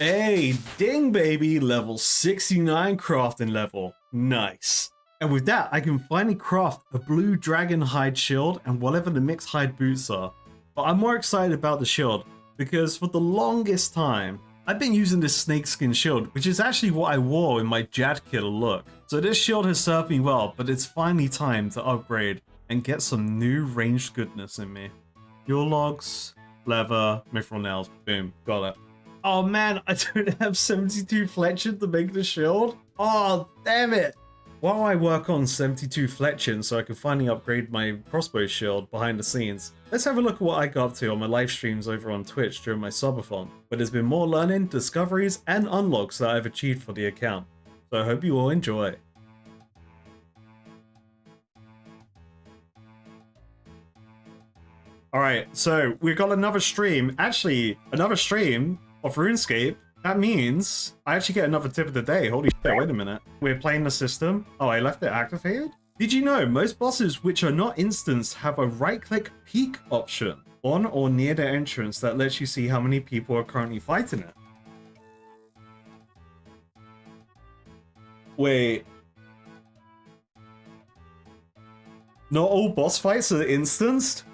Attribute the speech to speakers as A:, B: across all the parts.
A: Hey, ding baby, level 69 crafting level. Nice. And with that, I can finally craft a blue dragon hide shield and whatever the mixed hide boots are. But I'm more excited about the shield because for the longest time, I've been using this snakeskin shield, which is actually what I wore in my Jad Killer look. So this shield has served me well, but it's finally time to upgrade and get some new ranged goodness in me. Fuel logs, leather, mithril nails, boom, got it. Oh man, I don't have 72 fletching to make the shield. Oh, damn it. While I work on 72 fletching so I can finally upgrade my crossbow shield behind the scenes, let's have a look at what I got up to on my live streams over on Twitch during my subathon, where there's been more learning, discoveries, and unlocks that I've achieved for the account. So I hope you all enjoy. Alright, so we've got another stream, actually another stream of RuneScape. That means I actually get another tip of the day. Holy shit, wait a minute. We're playing the system. Oh, I left it activated? Did you know most bosses which are not instanced have a right-click peek option on or near their entrance that lets you see how many people are currently fighting it? Wait. Not all boss fights are instanced?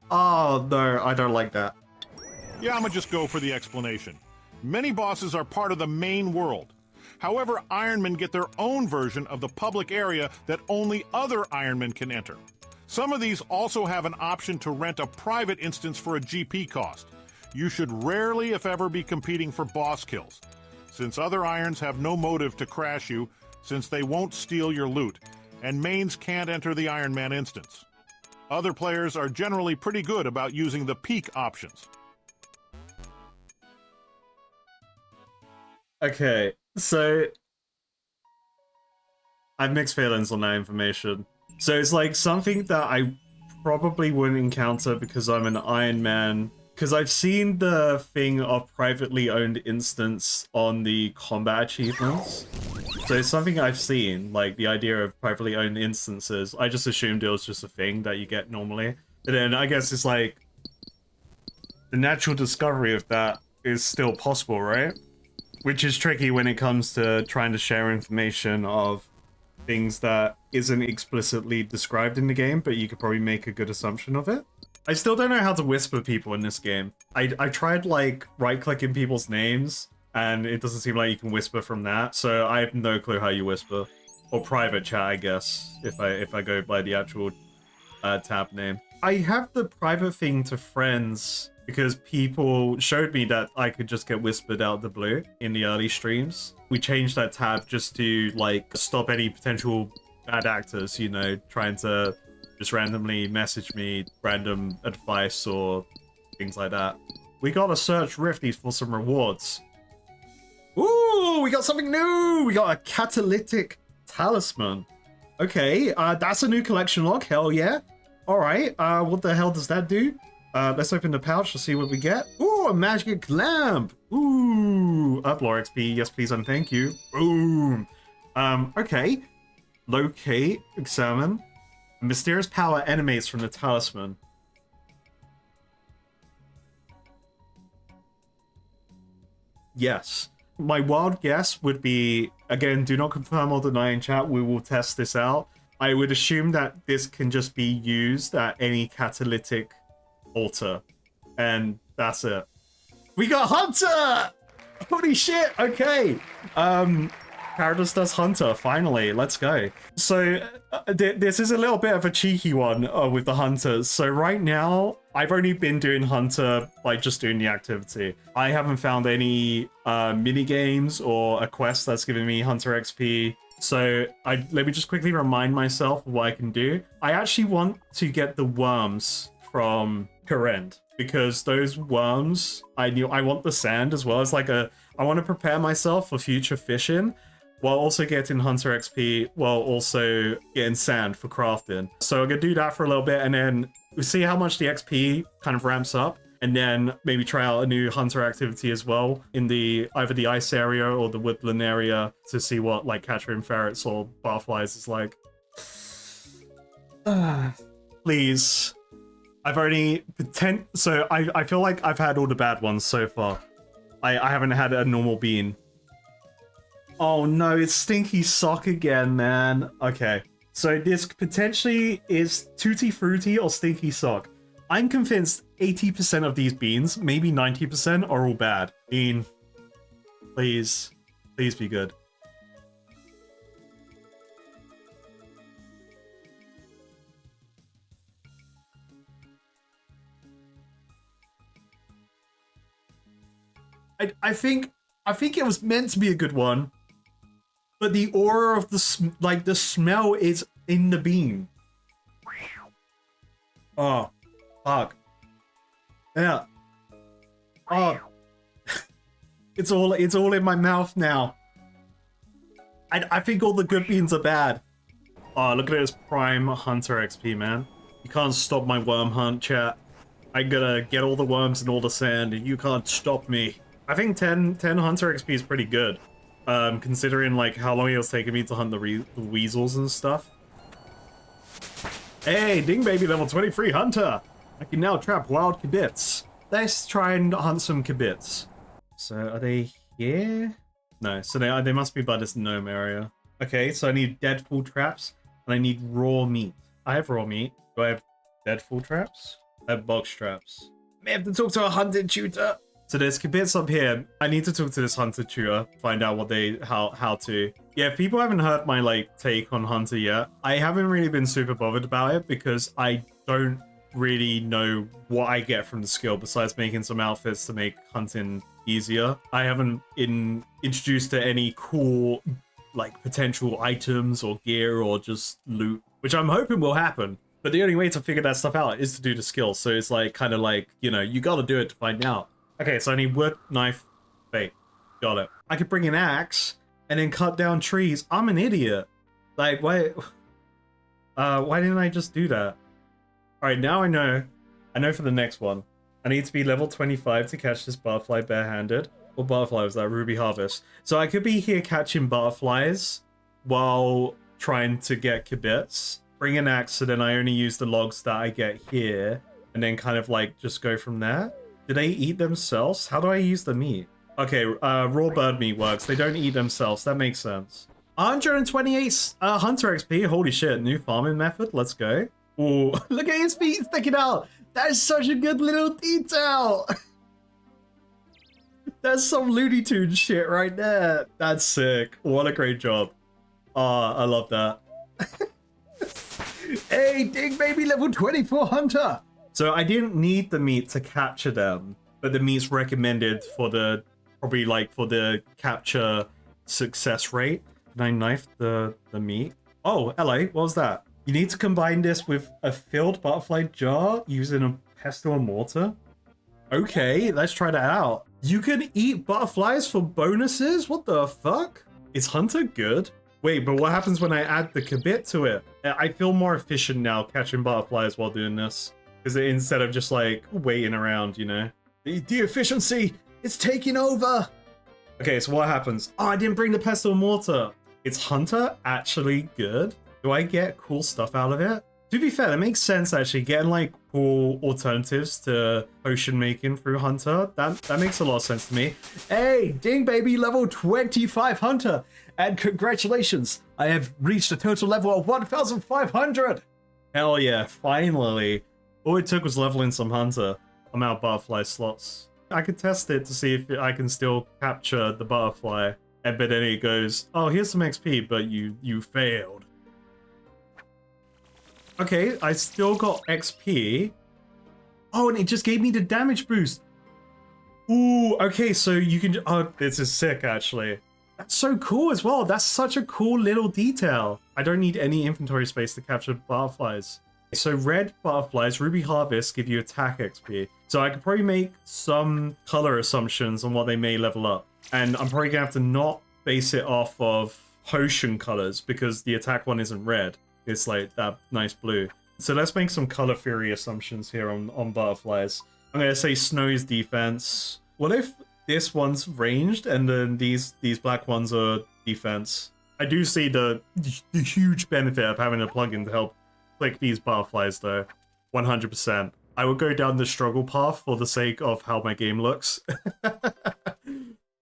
A: Oh, no, I don't like that.
B: Yeah, I'm gonna just go for the explanation. Many bosses are part of the main world. However, Ironmen get their own version of the public area that only other Ironmen can enter. Some of these also have an option to rent a private instance for a GP cost. You should rarely, if ever, be competing for boss kills, since other Irons have no motive to crash you, since they won't steal your loot, and mains can't enter the Iron Man instance. Other players are generally pretty good about using the peek options.
A: Okay, so I have mixed feelings on that information. So it's like something that I probably wouldn't encounter because I'm an Iron Man. Because I've seen the thing of privately owned instance on the combat achievements. So it's something I've seen, like the idea of privately owned instances. I just assumed it was just a thing that you get normally. And then I guess it's like the natural discovery of that is still possible, right? Which is tricky when it comes to trying to share information of things that isn't explicitly described in the game, but you could probably make a good assumption of it. I still don't know how to whisper people in this game. I tried like right-clicking people's names, and it doesn't seem like you can whisper from that, so I have no clue how you whisper. Or private chat, I guess, if I go by the actual tab name. I have the private thing to friends because people showed me that I could just get whispered out the blue in the early streams. We changed that tab just to like stop any potential bad actors, you know, trying to just randomly message me random advice or things like that. We gotta search Rifty for some rewards. Ooh, we got something new! We got a catalytic talisman. Okay, that's a new collection log, hell yeah. Alright, what the hell does that do? Let's open the pouch to see what we get. Ooh, a magic lamp! Ooh, Uplore XP, yes please and thank you. Boom! Okay. Locate, examine. Mysterious power emanates from the talisman. Yes. My wild guess would be, again, do not confirm or deny in chat, we will test this out. I would assume that this can just be used at any catalytic altar. And that's it. We got Hunter! Holy shit, okay. Paradise does Hunter, finally, let's go. So, this is a little bit of a cheeky one with the Hunters. So right now, I've only been doing Hunter by just doing the activity. I haven't found any mini games or a quest that's giving me Hunter XP. So let me just quickly remind myself of what I can do. I actually want to get the worms from Corrend because those worms, I want the sand as well as like I want to prepare myself for future fishing while also getting Hunter XP, while also getting sand for crafting. So I'm gonna do that for a little bit and then we see how much the XP kind of ramps up, and then maybe try out a new Hunter activity as well in either the ice area or the woodland area to see what like capturing ferrets or butterflies is like. Please. I've only so I feel like I've had all the bad ones so far. I haven't had a normal bean. Oh no, it's Stinky Sock again, man. Okay, so this potentially is Tutti Frutti or Stinky Sock. I'm convinced 80% of these beans, maybe 90%, are all bad. Bean, please be good. I think it was meant to be a good one, but the aura of the smell is in the bean. Oh, fuck. Yeah. Oh, it's all in my mouth now. I think all the good beans are bad. Oh, look at this prime hunter XP, man. You can't stop my worm hunt, chat. I'm gonna get all the worms and all the sand, and you can't stop me. I think 10 hunter XP is pretty good, considering like how long it was taking me to hunt the weasels and stuff. Hey, Ding Baby level 23 hunter! I can now trap wild kibits. Let's try and hunt some kibits. So are they here? No, so they must be by this gnome area. Okay, so I need deadfall traps, and I need raw meat. I have raw meat. Do I have deadfall traps? I have box traps. I may have to talk to a hunting tutor. So there's kibits up here. I need to talk to this hunter tutor, find out what how to. Yeah, if people haven't heard my like take on hunter yet, I haven't really been super bothered about it because I don't really know what I get from the skill besides making some outfits to make hunting easier. I haven't introduced to any cool like potential items or gear or just loot, which I'm hoping will happen. But the only way to figure that stuff out is to do the skill. So it's like kind of like, you know, you gotta do it to find out. Okay, so I need wood, knife, bait. Got it. I could bring an axe and then cut down trees. I'm an idiot. Like, why didn't I just do that? All right, now I know. I know for the next one. I need to be level 25 to catch this butterfly barehanded. What butterfly was that? Ruby Harvest. So I could be here catching butterflies while trying to get kibits. Bring an axe, so then I only use the logs that I get here, and then kind of like just go from there. Do they eat themselves? How do I use the meat? Okay, raw bird meat works. They don't eat themselves. That makes sense. 128 hunter XP. Holy shit, new farming method. Let's go. Ooh, look at his feet sticking out. That is such a good little detail. That's some Looney Tunes shit right there. That's sick. What a great job. I love that. Hey, Ding Baby level 24 hunter. So I didn't need the meat to capture them, but the meat's recommended for the, probably like for the capture success rate. Can I knife the meat? Oh, LA, what was that? You need to combine this with a filled butterfly jar using a pestle and mortar. Okay, let's try that out. You can eat butterflies for bonuses? What the fuck? Is Hunter good? Wait, but what happens when I add the kibit to it? I feel more efficient now catching butterflies while doing this. Because instead of just like waiting around, you know? The efficiency, it's taking over. Okay, so what happens? Oh, I didn't bring the pestle and mortar. Is Hunter actually good? Do I get cool stuff out of it? To be fair, that makes sense actually. Getting like cool alternatives to potion making through Hunter. That makes a lot of sense to me. Hey, Ding Baby level 25 Hunter. And congratulations, I have reached a total level of 1,500. Hell yeah, finally. All it took was leveling some Hunter. I'm out of butterfly slots. I could test it to see if I can still capture the butterfly. But then it goes, oh, here's some XP, but you failed. Okay, I still got XP. Oh, and it just gave me the damage boost. Ooh, okay, so you can... Oh, this is sick, actually. That's so cool as well. That's such a cool little detail. I don't need any inventory space to capture butterflies. So red butterflies, Ruby Harvest, give you attack XP. So I could probably make some color assumptions on what they may level up. And I'm probably going to have to not base it off of potion colors because the attack one isn't red. It's like that nice blue. So let's make some color theory assumptions here on butterflies. I'm going to say Snow's defense. What if this one's ranged and then these black ones are defense? I do see the huge benefit of having a plugin to help click these butterflies though. 100%. I would go down the struggle path for the sake of how my game looks.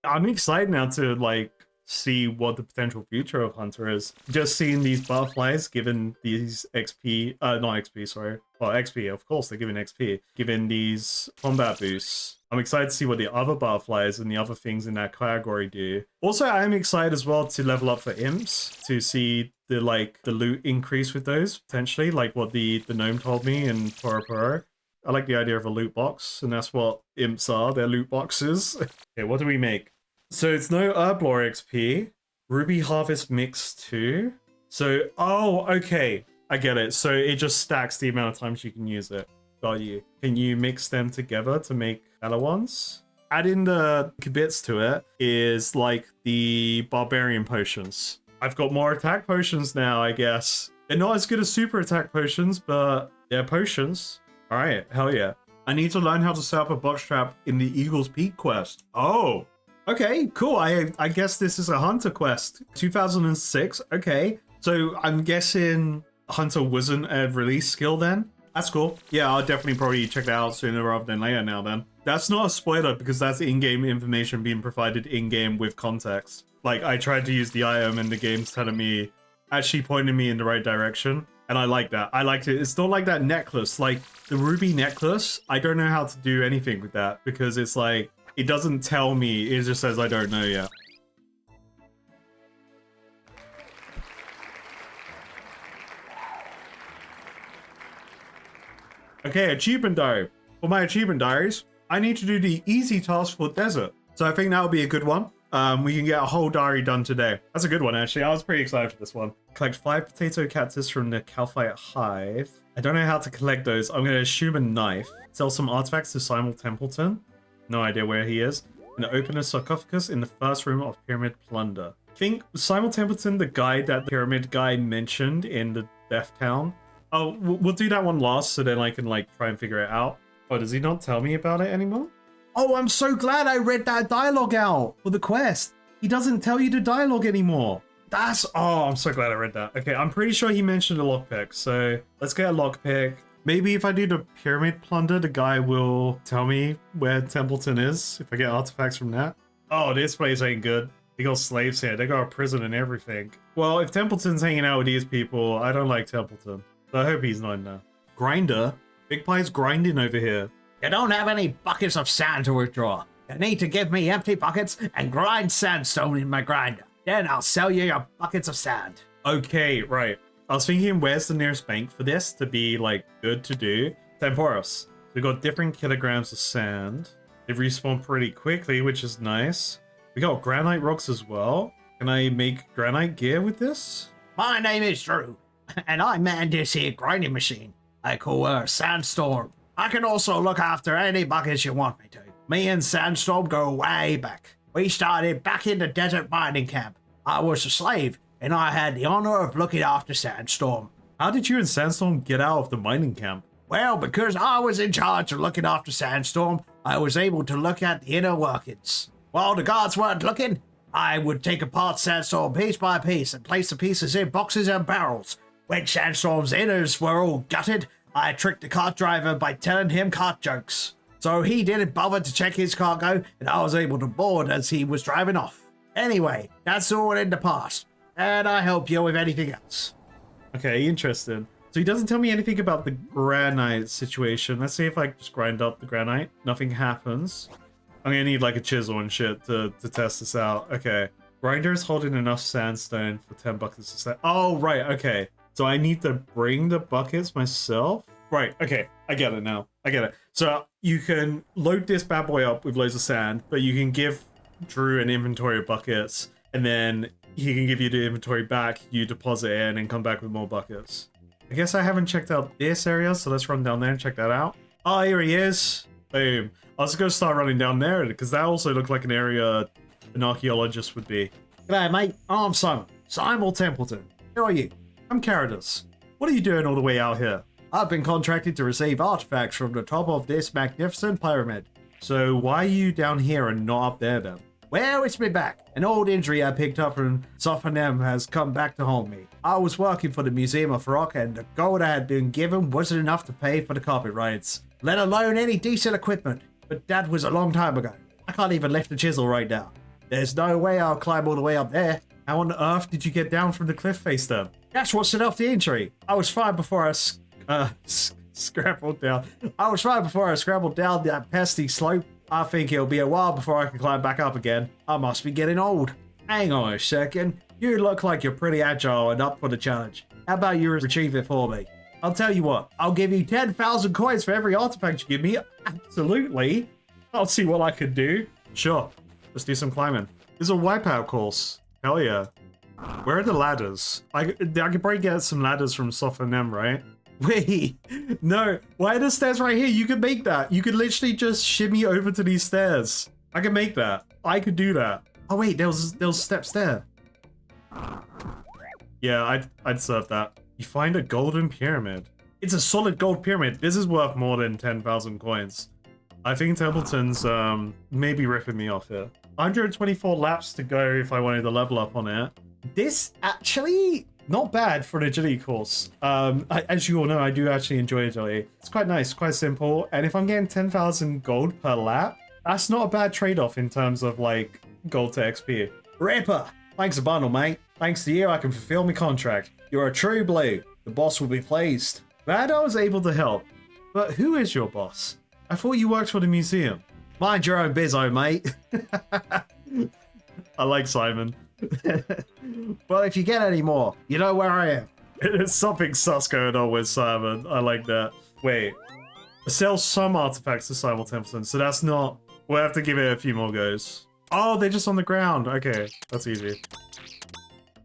A: I'm excited now to like see what the potential future of Hunter is. Just seeing these butterflies given these XP, not XP, sorry. Well, XP, of course, they're giving XP. Given these combat boosts. I'm excited to see what the other butterflies and the other things in that category do. Also, I'm excited as well to level up for imps, to see the loot increase with those, potentially, like what the gnome told me in Poro. I like the idea of a loot box, and that's what imps are, they're loot boxes. Okay, what do we make? So it's no Herblore XP, Ruby Harvest Mix 2. So, oh, okay, I get it. So it just stacks the amount of times you can use it. Got you. Can you mix them together to make better ones? Adding the bits to it is like the Barbarian Potions. I've got more attack potions now, I guess. They're not as good as super attack potions, but they're potions. All right, hell yeah. I need to learn how to set up a box trap in the Eagle's Peak quest. Oh, okay, cool. I guess this is a Hunter quest. 2006, okay. So I'm guessing Hunter wasn't a release skill then? That's cool. Yeah, I'll definitely probably check that out sooner rather than later now then. That's not a spoiler because that's in-game information being provided in-game with context. Like, I tried to use the item and the game's telling me, actually pointing me in the right direction. And I like that. I liked it. It's not like that necklace. Like, the ruby necklace, I don't know how to do anything with that because it's like, it doesn't tell me. It just says I don't know yet. Okay, achievement diary. For my achievement diaries, I need to do the easy task for desert. So I think that'll be a good one. We can get a whole diary done today. That's a good one, actually. I was pretty excited for this one. Collect 5 potato cactus from the Calphite Hive. I don't know how to collect those. I'm going to assume a knife. Sell some artifacts to Simon Templeton. No idea where he is. And open a sarcophagus in the first room of Pyramid Plunder. I think Simon Templeton, the guy that the Pyramid guy mentioned in the Death Town. Oh, we'll do that one last so then I can like try and figure it out. Oh, does he not tell me about it anymore? Oh, I'm so glad I read that dialogue out for the quest. He doesn't tell you the dialogue anymore. Oh, I'm so glad I read that. Okay, I'm pretty sure he mentioned a lockpick. So let's get a lockpick. Maybe if I do the Pyramid Plunder, the guy will tell me where Templeton is if I get artifacts from that. Oh, this place ain't good. They got slaves here. They got a prison and everything. Well, if Templeton's hanging out with these people, I don't like Templeton. So I hope he's not in there. Grinder? Big Pie's grinding over here.
C: You don't have any buckets of sand to withdraw. You need to give me empty buckets and grind sandstone in my grinder. Then I'll sell you your buckets of sand.
A: Okay, right. I was thinking, where's the nearest bank for this to be, like, good to do? Temporos. We got different kilograms of sand. They respawn pretty quickly, which is nice. We got granite rocks as well. Can I make granite gear with this?
C: My name is Drew, and I man this here grinding machine. I call her Sandstorm. I can also look after any buckets you want me to. Me and Sandstorm go way back. We started back in the desert mining camp. I was a slave, and I had the honor of looking after Sandstorm.
A: How did you and Sandstorm get out of the mining camp?
C: Well, because I was in charge of looking after Sandstorm, I was able to look at the inner workings. While the guards weren't looking, I would take apart Sandstorm piece by piece and place the pieces in boxes and barrels. When Sandstorm's innards were all gutted, I tricked the cart driver by telling him cart jokes. So he didn't bother to check his cargo, and I was able to board as he was driving off. Anyway, that's all in the past, and I help you with anything else.
A: Okay, interesting. So he doesn't tell me anything about the granite situation. Let's see if I just grind up the granite. Nothing happens. I'm gonna need like a chisel and shit to test this out. Okay. Grinder's holding enough sandstone for 10 buckets of sand. Oh, right, okay. So I need to bring the buckets myself? Right, okay. I get it now. I get it. So you can load this bad boy up with loads of sand, but you can give Drew an inventory of buckets, and then he can give you the inventory back, you deposit it, and then come back with more buckets. I guess I haven't checked out this area, so let's run down there and check that out. Oh, here he is. Boom. I was going to start running down there, because that also looked like an area an archaeologist would be.
C: G'day, mate. I'm Simon. Simon Templeton. Who are you?
A: I'm Caradus. What are you doing all the way out here?
C: I've been contracted to receive artifacts from the top of this magnificent pyramid.
A: So why are you down here and not up there then?
C: Well, it's me back. An old injury I picked up from Sophonem has come back to haunt me. I was working for the Museum of Rock, and the gold I had been given wasn't enough to pay for the carpet rides, let alone any decent equipment. But that was a long time ago. I can't even lift a chisel right now. There's no way I'll climb all the way up there.
A: How on earth did you get down from the cliff face then?
C: That's what set off the injury. I was fine before I
A: Scrambled down.
C: I was fine before I scrambled down that pesky slope. I think it'll be a while before I can climb back up again. I must be getting old. Hang on a second. You look like you're pretty agile and up for the challenge. How about you retrieve it for me? I'll tell you what. I'll give you 10,000 coins for every artifact you give me.
A: Absolutely. I'll see what I can do. Sure. Let's do some climbing. There's a wipeout course. Hell yeah. Where are the ladders? I could probably get some ladders from Sophonem, right? Wait, no. Why are the stairs right here? You could make that. You could literally just shimmy over to these stairs. I can make that. I could do that. Oh wait, there was steps there. Yeah, I'd serve that. You find a golden pyramid. It's a solid gold pyramid. This is worth more than 10,000 coins. I think Templeton's maybe ripping me off here. 124 laps to go if I wanted to level up on it. This actually not bad for an agility course. As you all know, I do actually enjoy agility. It's quite nice, quite simple. And if I'm getting 10,000 gold per lap, that's not a bad trade-off in terms of like gold to XP. Ripper, thanks a bundle, mate. Thanks to you, I can fulfill my contract. You're a true blue. The boss will be pleased. Glad I was able to help. But who is your boss? I thought you worked for the museum. Mind your own bizzo, mate. I like Simon.
C: Well, if you get any more, you know where I am.
A: There's something sus going on with Simon. I like that. Wait. Sell some artifacts to Simon Templeton, so that's not... We'll have to give it a few more goes. Oh, they're just on the ground. Okay, that's easy.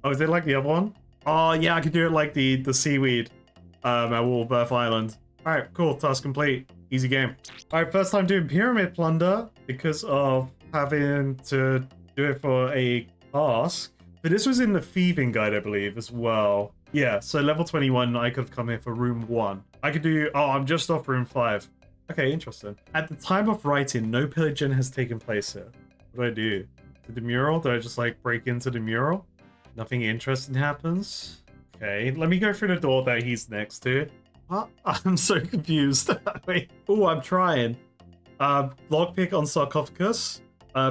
A: Oh, is it like the other one? Oh, yeah, I could do it like the seaweed at Warbirth Island. Alright, cool. Task complete. Easy game. Alright, first time doing pyramid plunder because of having to do it for a task. But this was in the thieving guide, I believe, as well. Yeah, so level 21, I could have come here for room 1. I could do... Oh, I'm just off room 5. Okay, interesting. At the time of writing, no pillaging has taken place here. What do? To the mural? Do I just, like, break into the mural? Nothing interesting happens? Okay, let me go through the door that he's next to. What? I'm so confused. Wait. Oh, I'm trying. Lockpick on sarcophagus.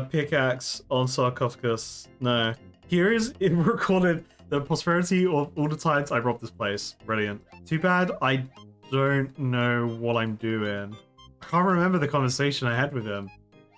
A: Pickaxe on sarcophagus. No. Here is it recorded the prosperity of all the times I robbed this place. Brilliant. Too bad I don't know what I'm doing. I can't remember the conversation I had with him.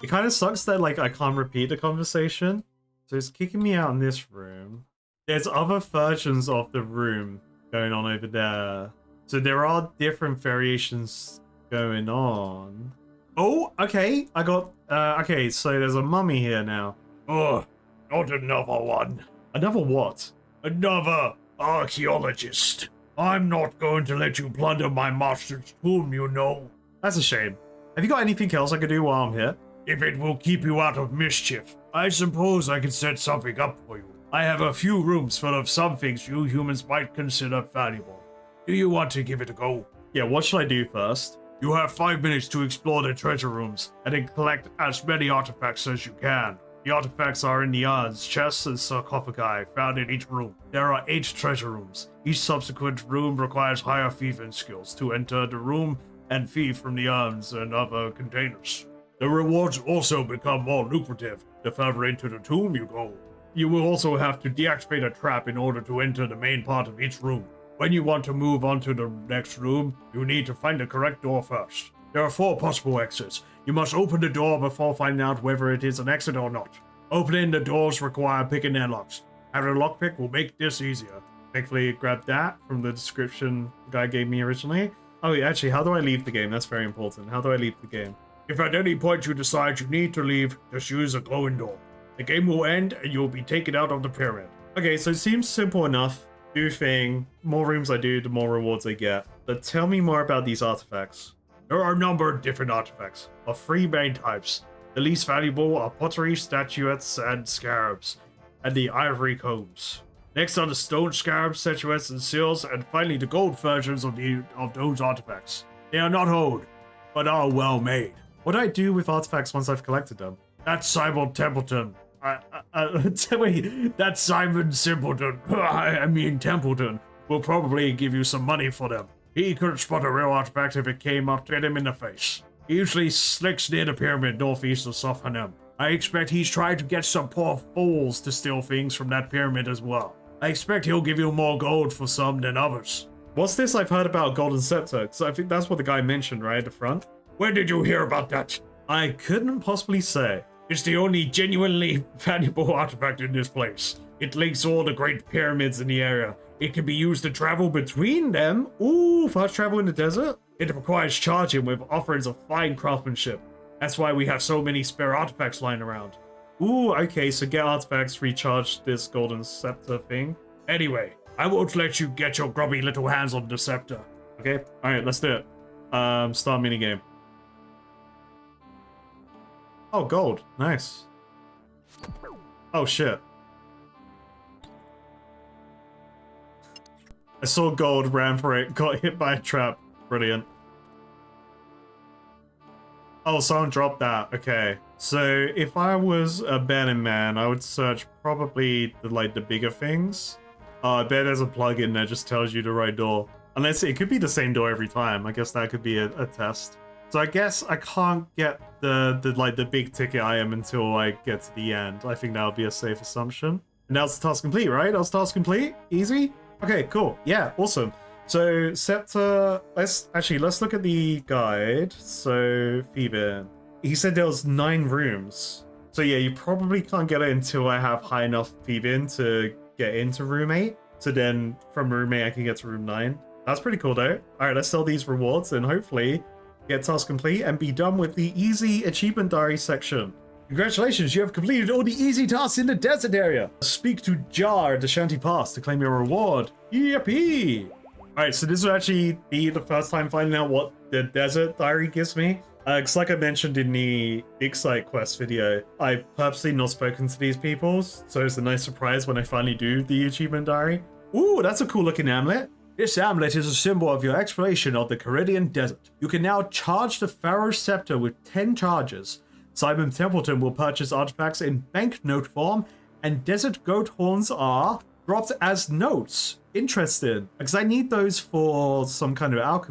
A: It kind of sucks that like I can't repeat the conversation. So it's kicking me out in this room. There's other versions of the room going on over there. So there are different variations going on. Oh, okay. I got... okay, so there's a mummy here now.
D: Oh, not another one.
A: Another what?
D: Another archaeologist. I'm not going to let you plunder my master's tomb, you know.
A: That's a shame. Have you got anything else I could do while I'm here?
D: If it will keep you out of mischief, I suppose I can set something up for you. I have a few rooms full of some things you humans might consider valuable. Do you want to give it a go?
A: Yeah, what should I do first?
D: You have 5 minutes to explore the treasure rooms and then collect as many artifacts as you can. The artifacts are in the urns, chests, and sarcophagi found in each room. There are 8 treasure rooms. Each subsequent room requires higher thieving skills to enter the room and thieve from the urns and other containers. The rewards also become more lucrative the further into the tomb you go. You will also have to deactivate a trap in order to enter the main part of each room. When you want to move on to the next room, you need to find the correct door first. There are 4 possible exits. You must open the door before finding out whether it is an exit or not. Opening the doors require picking their locks. Having a lockpick will make this easier.
A: Thankfully, grab that from the description the guy gave me originally. Oh, yeah, actually, how do I leave the game? That's very important. How do I leave the game?
D: If at any point you decide you need to leave, just use a glowing door. The game will end and you will be taken out of the pyramid.
A: Okay, so it seems simple enough. Do thing. More rooms I do, the more rewards I get. But tell me more about these artifacts.
D: There are a number of different artifacts, of 3 main types. The least valuable are pottery, statuettes, and scarabs, and the ivory combs. Next are the stone scarabs, statuettes, and seals, and finally the gold versions of those artifacts. They are not old, but are well made.
A: What do I do with artifacts once I've collected them?
D: That's Simon Templeton. Wait, that Simon Simpleton, I mean Templeton, will probably give you some money for them. He couldn't spot a real artifact if it came up to hit him in the face. He usually slicks near the pyramid northeast of Sophanem. I expect he's trying to get some poor fools to steal things from that pyramid as well. I expect he'll give you more gold for some than others.
A: What's this I've heard about Golden Scepter? Because I think that's what the guy mentioned, right at the front.
D: When did you hear about that?
A: I couldn't possibly say.
D: It's the only genuinely valuable artifact in this place. It links all the great pyramids in the area. It can be used to travel between them.
A: Ooh, fast travel in the desert?
D: It requires charging with offerings of fine craftsmanship. That's why we have so many spare artifacts lying around.
A: Ooh, okay, so get artifacts, recharge this Golden Scepter thing.
D: Anyway, I won't let you get your grubby little hands on the scepter.
A: Okay, alright, let's do it. Start minigame. Oh, gold. Nice. Oh, shit. I saw gold, ran for it, got hit by a trap. Brilliant. Oh, someone dropped that. Okay. So, if I was a Bannon man, I would search probably the bigger things. I bet there's a plugin that just tells you the right door. Unless it could be the same door every time. I guess that could be a test. So I guess I can't get the big ticket item until I get to the end. I think that would be a safe assumption. And now it's task complete, right? That was task complete? Easy? Okay, cool. Yeah, awesome. So Scepter, let's look at the guide. So Phoebe, he said there was 9 rooms. So yeah, you probably can't get it until I have high enough Phoebe to get into room 8. So then from room 8 I can get to room 9. That's pretty cool though. Alright, let's sell these rewards and hopefully get task complete and be done with the easy achievement diary section. Congratulations, you have completed all the easy tasks in the desert area. Speak to Jar at the Shanty Pass to claim your reward. Yippee! Alright, so this will actually be the first time finding out what the desert diary gives me. Because like I mentioned in the Big Site Quest video, I've purposely not spoken to these people, so it's a nice surprise when I finally do the achievement diary. Ooh, that's a cool looking amulet. This amulet is a symbol of your exploration of the Caridian Desert. You can now charge the Pharaoh's Scepter with 10 charges. Simon Templeton will purchase artifacts in banknote form, and desert goat horns are dropped as notes. Interesting, because I need those for some kind of herb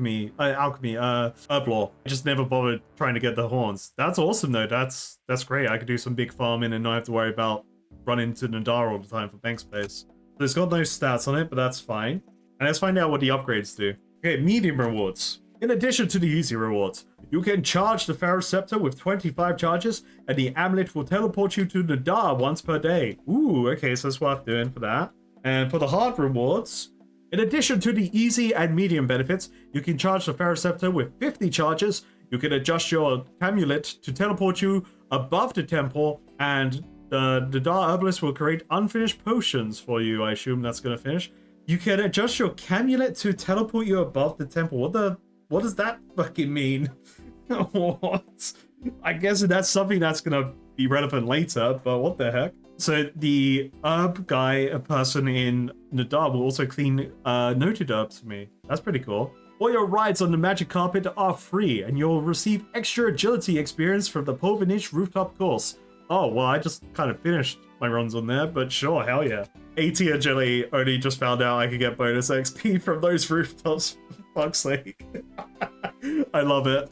A: lore. I just never bothered trying to get the horns. That's awesome though. That's great. I could do some big farming and not have to worry about running to Nadar all the time for bank space. So it's got no stats on it, but that's fine. And let's find out what the upgrades do. Okay, medium rewards. In addition to the easy rewards, you can charge the Pharaoh's Scepter with 25 charges, and the amulet will teleport you to Nadar once per day. Ooh, okay, so it's worth doing for that. And for the hard rewards, in addition to the easy and medium benefits, you can charge the Pharaoh's Scepter with 50 charges. You can adjust your amulet to teleport you above the temple, and the Nadar Herbalist will create unfinished potions for you. I assume that's going to finish. You can adjust your amulet to teleport you above the temple. What does that fucking mean? What? I guess that's something that's going to be relevant later, but what the heck? So the herb guy, a person in Nadar, will also clean noted herbs for me. That's pretty cool. All your rides on the magic carpet are free, and you'll receive extra agility experience from the Polvinich rooftop course. Oh, well, I just kind of finished my runs on there, but sure, hell yeah. 80 agility, only just found out I could get bonus XP from those rooftops, for fuck's sake. I love it.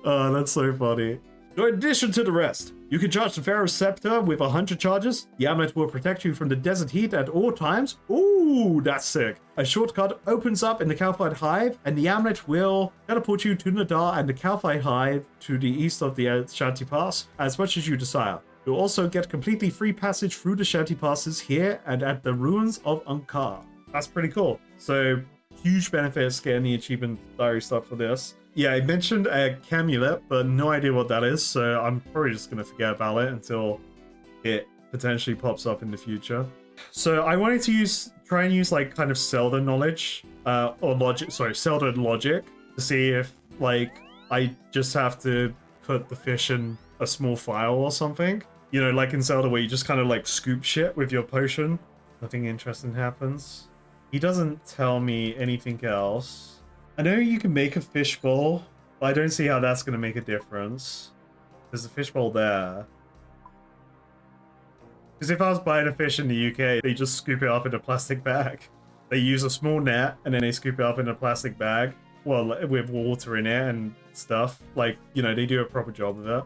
A: Oh, that's so funny. In addition to the rest, you can charge the Pharaoh's Scepter with 100 charges. The amulet will protect you from the desert heat at all times. Ooh, that's sick. A shortcut opens up in the Calphite Hive, and the amulet will teleport you to Nadar and the Calphite Hive to the east of the Shanty Pass, as much as you desire. You'll also get completely free passage through the Shanty Passes here and at the ruins of Ankar. That's pretty cool. So, huge benefits getting the achievement diary stuff for this. Yeah, I mentioned a amulet, but no idea what that is, so I'm probably just going to forget about it until it potentially pops up in the future. So I wanted to try and use like kind of Zelda knowledge, Zelda logic, to see if like I just have to put the fish in a small file or something. You know, like in Zelda where you just kind of like scoop shit with your potion. Nothing interesting happens. He doesn't tell me anything else. I know you can make a fishbowl, but I don't see how that's going to make a difference. There's a fishbowl there. Because if I was buying a fish in the UK, they just scoop it up in a plastic bag. They use a small net and then they scoop it up in a plastic bag. Well, with water in it and stuff. Like, you know, they do a proper job of it.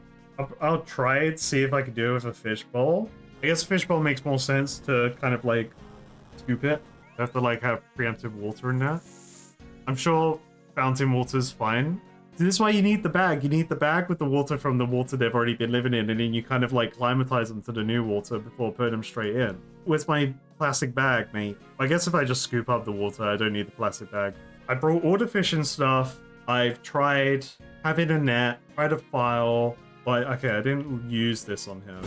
A: I'll try it, see if I can do it with a fish bowl. I guess a fish bowl makes more sense to kind of like scoop it. You have to like have preemptive water in there. I'm sure fountain water's fine. This is why you need the bag. You need the bag with the water from the water they've already been living in, and then you kind of like climatize them to the new water before putting them straight in. Where's my plastic bag, mate? I guess if I just scoop up the water, I don't need the plastic bag. I brought all the fish and stuff. I've tried having a net, tried a file, but okay, I didn't use this on him.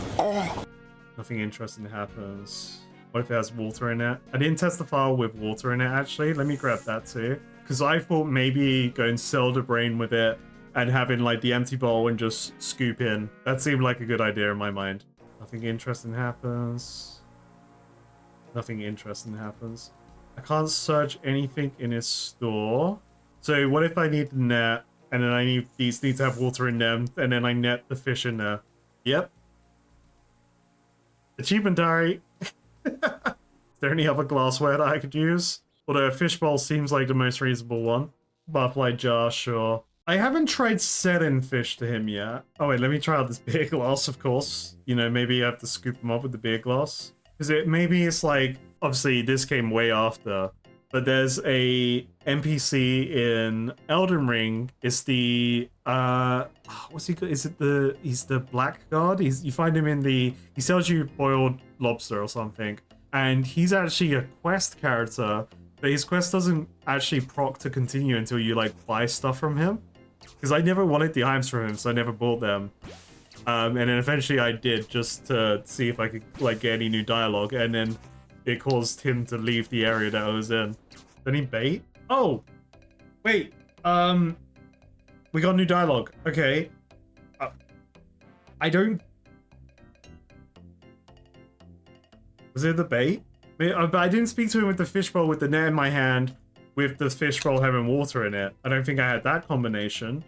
A: Nothing interesting happens. What if it has water in it? I didn't test the file with water in it, actually. Let me grab that too. Because I thought maybe going cell to brain with it and having like the empty bowl and just scoop in. That seemed like a good idea in my mind. Nothing interesting happens. Nothing interesting happens. I can't search anything in his store. So what if I need the net and then I need these need to have water in them and then I net the fish in there? Yep. Achievement diary. Is there any other glassware that I could use? Although a fishbowl seems like the most reasonable one. Butterfly jar, sure. I haven't tried selling fish to him yet. Oh wait, let me try out this beer glass, of course. You know, maybe I have to scoop them up with the beer glass. Because maybe it's like, obviously this came way after, but there's a NPC in Elden Ring. It's the, what's he called? Is it he's the Black God? You find him in he sells you boiled lobster or something. And he's actually a quest character. But his quest doesn't actually proc to continue until you like buy stuff from him. Because I never wanted the items from him, so I never bought them. And then eventually I did just to see if I could like get any new dialogue, and then it caused him to leave the area that I was in. Any bait? Oh, wait. We got new dialogue. Okay. I don't. Was it the bait? But I didn't speak to him with the fishbowl with the net in my hand, with the fishbowl having water in it. I don't think I had that combination.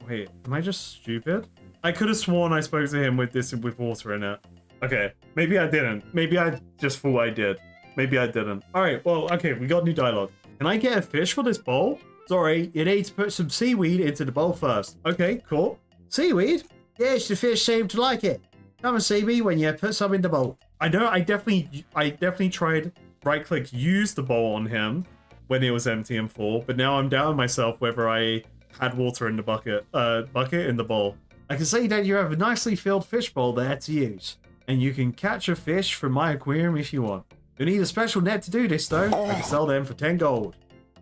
A: Wait, am I just stupid? I could have sworn I spoke to him with this with water in it. Okay, maybe I didn't. Maybe I just thought I did. Maybe I didn't. All right, well, okay, we got new dialogue. Can I get a fish for this bowl? Sorry, you need to put some seaweed into the bowl first. Okay, cool. Seaweed? Yes, the fish seem to like it. Come and see me when you put some in the bowl. I know I definitely tried right-click use the bowl on him when it was empty and full, but now I'm doubting myself whether I had water in the bucket in the bowl. I can see that you have a nicely filled fish bowl there to use, and you can catch a fish from my aquarium if you want. You need a special net to do this though. I can sell them for 10 gold.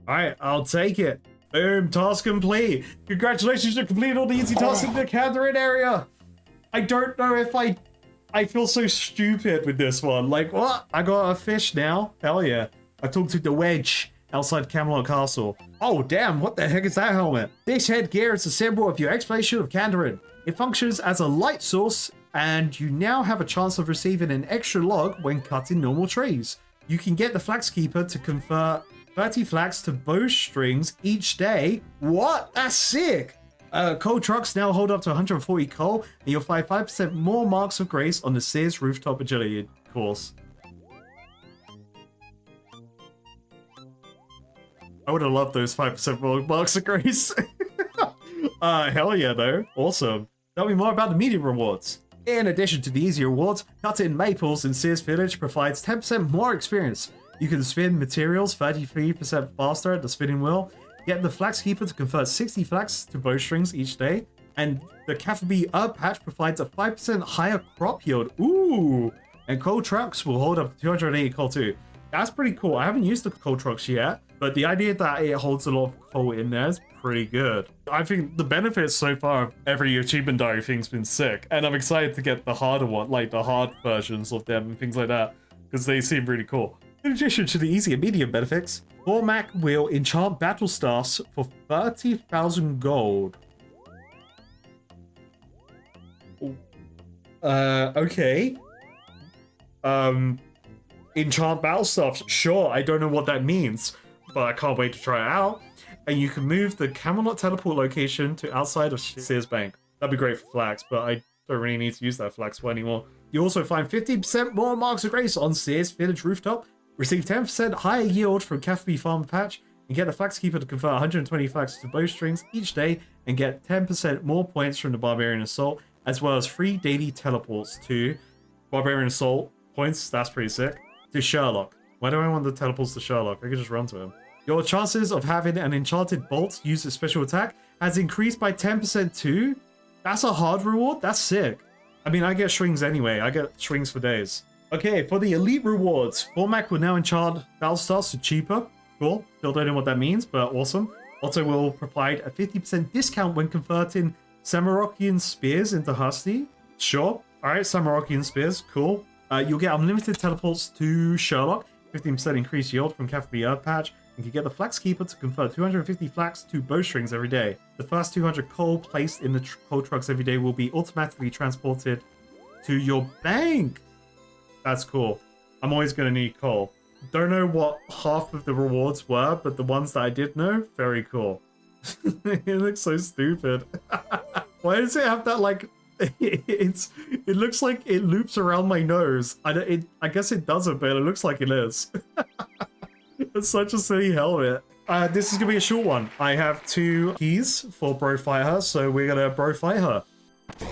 A: Alright, I'll take it. Boom, task complete. Congratulations, you completed all the easy tasks in the Catherine area. I don't know if I feel so stupid with this one. Like, what? I got a fish now? Hell yeah. I talked to the wedge outside Camelot Castle. Oh, damn, what the heck is that helmet? This headgear is a symbol of your exploration of Kandarin. It functions as a light source, and you now have a chance of receiving an extra log when cutting normal trees. You can get the Flax Keeper to convert 30 flax to bowstrings each day. What? That's sick! Coal trucks now hold up to 140 coal, and you'll find 5% more marks of grace on the Sears Rooftop Agility course. I would have loved those 5% more marks of grace. Hell yeah, though. Awesome. Tell me more about the medium rewards. In addition to the easy rewards, cutting maples in Sears Village provides 10% more experience. You can spin materials 33% faster at the spinning wheel. Get the Flax Keeper to convert 60 flax to bowstrings each day. And the Cafe Bee Herb Patch provides a 5% higher crop yield. Ooh! And coal trucks will hold up to 280 coal too. That's pretty cool. I haven't used the coal trucks yet, but the idea that it holds a lot of coal in there is pretty good. I think the benefits so far of every achievement diary thing's been sick. And I'm excited to get the harder one, like the hard versions of them and things like that, because they seem really cool. In addition to the easy and medium benefits, Cormac will enchant battle staffs for 30,000 gold. Okay. Enchant battle staffs. Sure, I don't know what that means, but I can't wait to try it out. And you can move the Camelot teleport location to outside of Sears Bank. That'd be great for flags, but I Don't really need to use that flexible anymore. You also find 15% more marks of grace on Sears Village Rooftop. Receive 10% higher yield from Cafe Farm Patch. And get the Flax Keeper to convert 120 flax to bowstrings each day. And get 10% more points from the Barbarian Assault. As well as free daily teleports to Barbarian Assault points. That's pretty sick. To Sherlock. Why do I want the teleports to Sherlock? I could just run to him. Your chances of having an enchanted bolt use a special attack has increased by 10% too. That's a hard reward? That's sick. I mean, I get shrings anyway. I get shrings for days. Okay, for the elite rewards, Formac will now enchant battle stars to cheaper. Cool. Still don't know what that means, but awesome. Also will provide a 50% discount when converting Samarokian spears into Husty. Sure. Alright, Samarokian spears. Cool. You'll get unlimited teleports to Sherlock. 15% increased yield from Cafe Earth Patch. And can get the Flax Keeper to convert 250 flax to bowstrings every day. The first 200 coal placed in the coal trucks every day will be automatically transported to your bank. That's cool. I'm always going to need coal. Don't know what half of the rewards were, but the ones that I did know, very cool. It looks so stupid. Why does it have that, like, it looks like it loops around my nose. I guess it doesn't, but it looks like it is. It's such a silly helmet. This is gonna be a short one. I have 2 keys for bro fight her, so we're gonna bro fight her.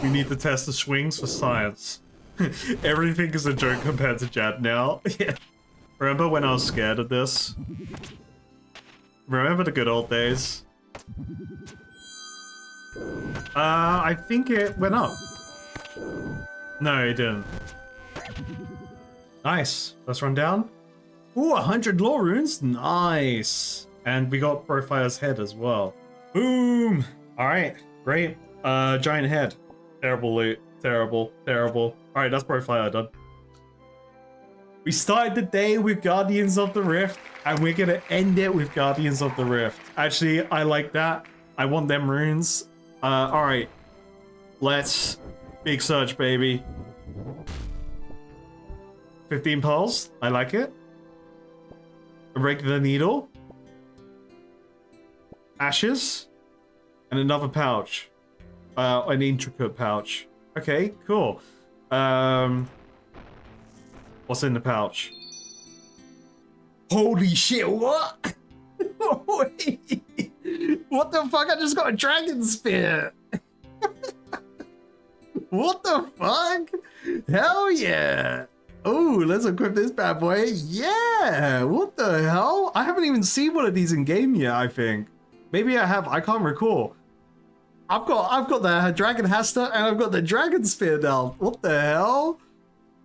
A: We need to test the swings for science. Everything is a joke compared to Jad now. Yeah. Remember when I was scared of this? Remember the good old days? I think it went up. No, it didn't. Nice. Let's run down. Ooh, 100 lore runes. Nice. And we got Brofire's head as well. Boom. All right. Great. Giant head. Terrible loot. Terrible. Terrible. All right, that's Brofire done. We started the day with Guardians of the Rift, and we're going to end it with Guardians of the Rift. Actually, I like that. I want them runes. All right. Let's big search, baby. 15 pearls. I like it. A regular needle. Ashes. And another pouch. An intricate pouch. Okay, cool. What's in the pouch? Holy shit, what? Wait. What the fuck? I just got a dragon spear. What the fuck? Hell yeah. Oh, let's equip this bad boy. Yeah. What the hell? I haven't even seen one of these in game yet, I think. Maybe I have. I can't recall. I've got the dragon Hasta and I've got the dragon spear now. What the hell?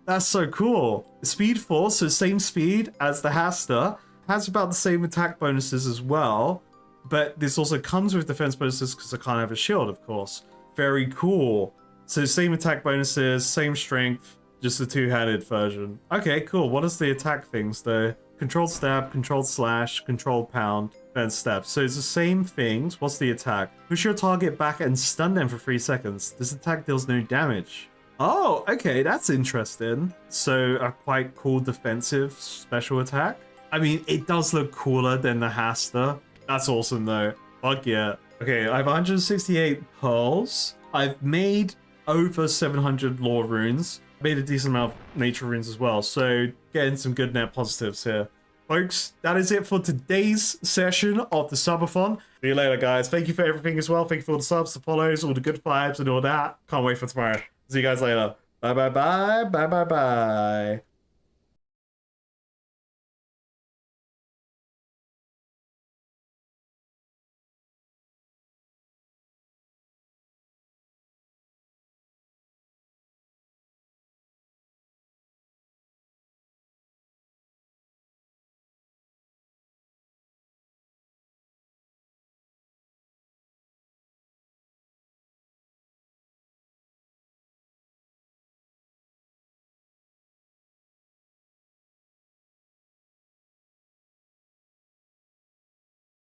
A: That's so cool. Speed 4, so same speed as the Hasta. Has about the same attack bonuses as well. But this also comes with defense bonuses because I can't have a shield, of course. Very cool. So same attack bonuses, same strength, just a 2-handed version. Okay, cool. What is the attack things though? Controlled stab, controlled slash, controlled pound, and stab. So it's the same things. What's the attack? Push your target back and stun them for 3 seconds. This attack deals no damage. Oh, okay, that's interesting. So a quite cool defensive special attack. I mean, it does look cooler than the Hasta. That's awesome though. Fuck yeah. Okay, I have 168 pearls. I've made over 700 lore runes. Made a decent amount of nature runes as well. So getting some good net positives here. Folks, that is it for today's session of the subathon. See you later, guys. Thank you for everything as well. Thank you for all the subs, the follows, all the good vibes and all that. Can't wait for tomorrow. See you guys later. Bye, bye, bye. Bye, bye, bye.